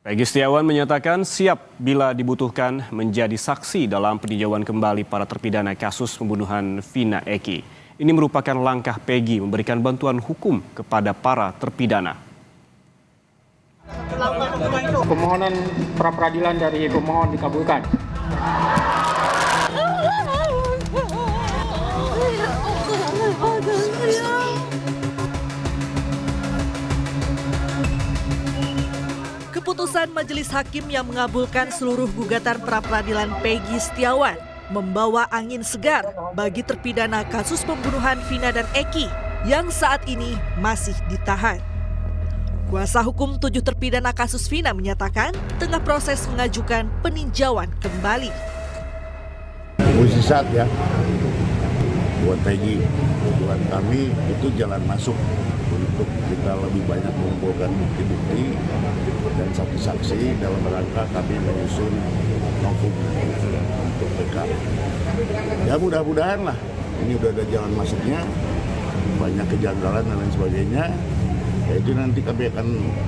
Peggy Setiawan menyatakan siap bila dibutuhkan menjadi saksi dalam peninjauan kembali para terpidana kasus pembunuhan Vina Eki. Ini merupakan langkah Peggy memberikan bantuan hukum kepada para terpidana. Permohonan pra-peradilan dari pemohon dikabulkan. Keputusan Majelis Hakim yang mengabulkan seluruh gugatan pra-peradilan Peggy Setiawan membawa angin segar bagi terpidana kasus pembunuhan Vina dan Eki yang saat ini masih ditahan. Kuasa hukum 7 terpidana kasus Vina menyatakan tengah proses mengajukan peninjauan kembali. Mujizat ya, buat Peggy, buat kami itu jalan masuk untuk kita lebih banyak mengumpulkan bukti-bukti dan saksi-saksi dalam rangka kami menyusun novum untuk PK. Ya mudah-mudahan lah, ini udah ada jalan masuknya, banyak kejanggalan dan lain sebagainya. Ya itu nanti kami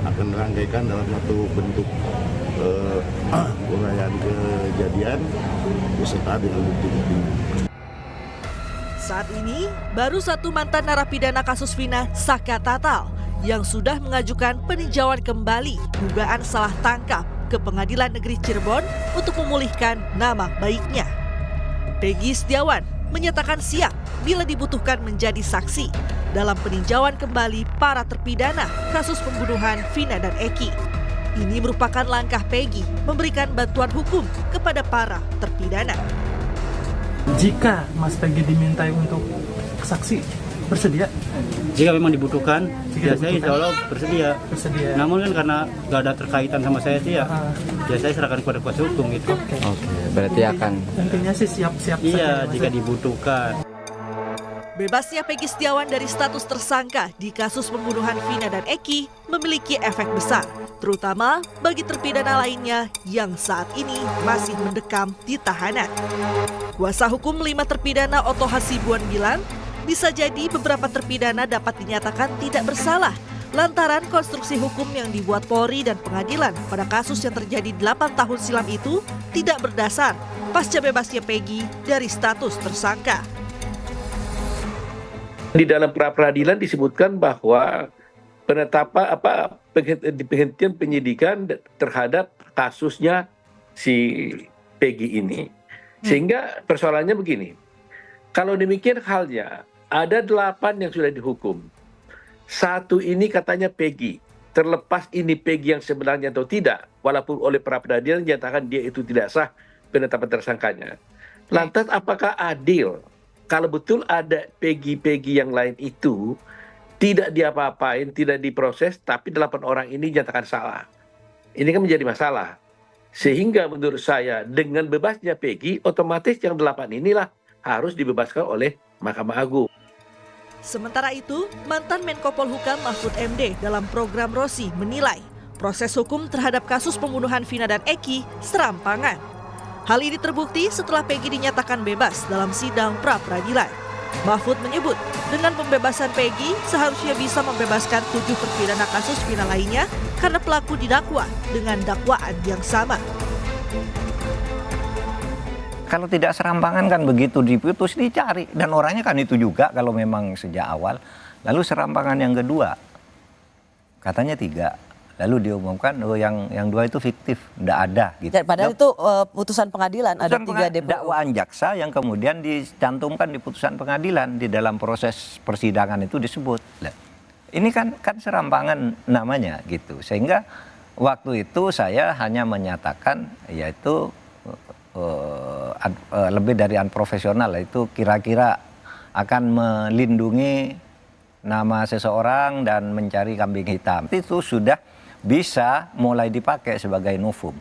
akan rangkaikan dalam satu bentuk uraian kejadian beserta dengan bukti-bukti. Saat ini, baru satu mantan narapidana kasus Vina, Saka Tatal, yang sudah mengajukan peninjauan kembali dugaan salah tangkap ke Pengadilan Negeri Cirebon untuk memulihkan nama baiknya. Peggy Setiawan menyatakan siap bila dibutuhkan menjadi saksi dalam peninjauan kembali para terpidana kasus pembunuhan Vina dan Eki. Ini merupakan langkah Peggy memberikan bantuan hukum kepada para terpidana. Jika Mas Peggy dimintai untuk saksi, bersedia? Jika memang dibutuhkan, ya saya insya Allah bersedia. Namun kan karena nggak ada terkaitan sama saya sih ya, saya serahkan kepada kuasa hukum gitu. Oke, berarti akan. Intinya sih siap-siap. Iya, jika dibutuhkan. Bebasnya Peggy Setiawan dari status tersangka di kasus pembunuhan Vina dan Eki memiliki efek besar, terutama bagi terpidana lainnya yang saat ini masih mendekam di tahanan. Kuasa hukum 5 terpidana Otto Hasibuan bilang, bisa jadi beberapa terpidana dapat dinyatakan tidak bersalah lantaran konstruksi hukum yang dibuat Polri dan pengadilan pada kasus yang terjadi 8 tahun silam itu tidak berdasar pasca bebasnya Peggy dari status tersangka. Di dalam pra-peradilan disebutkan bahwa penetapan penghentian penyidikan terhadap kasusnya si Peggy ini. Sehingga persoalannya begini, kalau demikian halnya ada 8 yang sudah dihukum. 1 ini katanya Peggy, terlepas ini Peggy yang sebenarnya atau tidak, walaupun oleh pra-peradilan dinyatakan dia itu tidak sah penetapan tersangkanya. Lantas apakah adil kalau betul ada Peggy yang lain itu tidak diapa-apain, tidak diproses, tapi 8 orang ini dinyatakan salah. Ini kan menjadi masalah. Sehingga menurut saya dengan bebasnya Peggy, otomatis yang 8 inilah harus dibebaskan oleh Mahkamah Agung. Sementara itu, mantan Menko Polhukam Mahfud MD dalam program Rosi menilai proses hukum terhadap kasus pembunuhan Vina dan Eki serampangan. Hal ini terbukti setelah Peggy dinyatakan bebas dalam sidang pra-peradilan. Mahfud menyebut, dengan pembebasan Peggy seharusnya bisa membebaskan 7 terpidana kasus Vina lainnya karena pelaku didakwa dengan dakwaan yang sama. Kalau tidak serampangan kan begitu diputus dicari. Dan orangnya kan itu juga kalau memang sejak awal. Lalu serampangan yang kedua, katanya 3. Lalu diumumkan yang 2 itu fiktif, tidak ada. Gitu. Padahal itu putusan pengadilan, ada 3 DPO. Dakwaan jaksa yang kemudian dicantumkan di putusan pengadilan di dalam proses persidangan itu disebut. Ini kan serampangan namanya gitu. Sehingga waktu itu saya hanya menyatakan yaitu lebih dari unprofesional, itu kira-kira akan melindungi nama seseorang dan mencari kambing hitam. Itu sudah bisa mulai dipakai sebagai novum.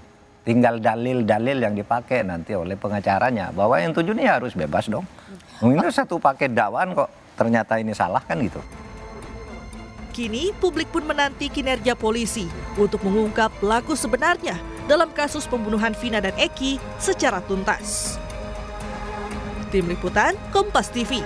Tinggal dalil-dalil yang dipakai nanti oleh pengacaranya bahwa yang 7 ini harus bebas dong. Ini satu paket dakwaan kok ternyata ini salah kan gitu. Kini publik pun menanti kinerja polisi untuk mengungkap pelaku sebenarnya dalam kasus pembunuhan Vina dan Eki secara tuntas. Tim Liputan Kompas TV.